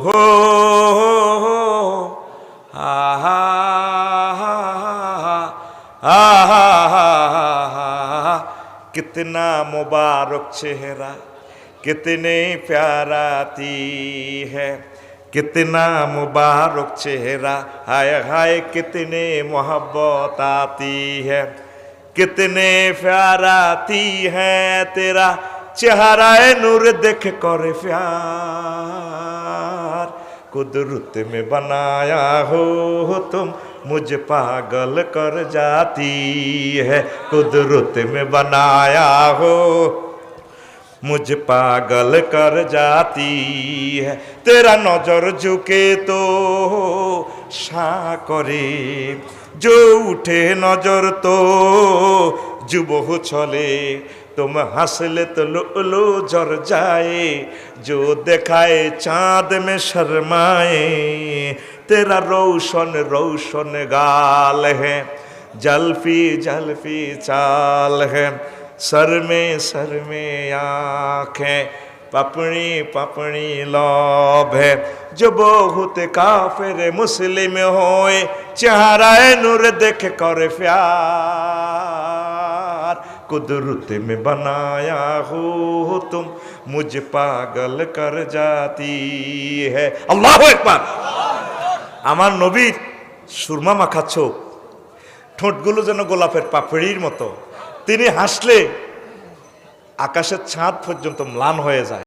हो हा हा हा हा कितना मुबारक चेहरा कितने प्याराती है कितना मुबारक चेहरा हाय हाय कितने मोहब्बत आती है कितने प्याराती है तेरा चेहरा नूर देख कर प्यार कुदरत में बनाया हो तुम मुझ पागल कर जाती है कुदरत में बनाया हो मुझ पागल कर जाती है तेरा नजर झुके तो शा करे जो उठे नजर तो जुबह चले तुम हंसले तो लो जर जाए जो दिखाए चांद में शर्माए तेरा रोशन रोशन गाल है जल्फी जल्फी चाल है सर में आंखें पपड़ी पपड़ी लौभ है जो बहुत काफिर मुस्लिम होए चेहरा नूर देख कर प्यार कुदरत में बनाया हो तुम मुझ पागल कर जाती है अल्लाहु আকবার আমার নবীর সুরমা মাখা চোখ ঠোঁটগুলো যেন গোলাপের পাপড়ির মতো তিনি হাসলে আকাশের ছাদ পর্যন্ত ম্লান হয়ে যায়।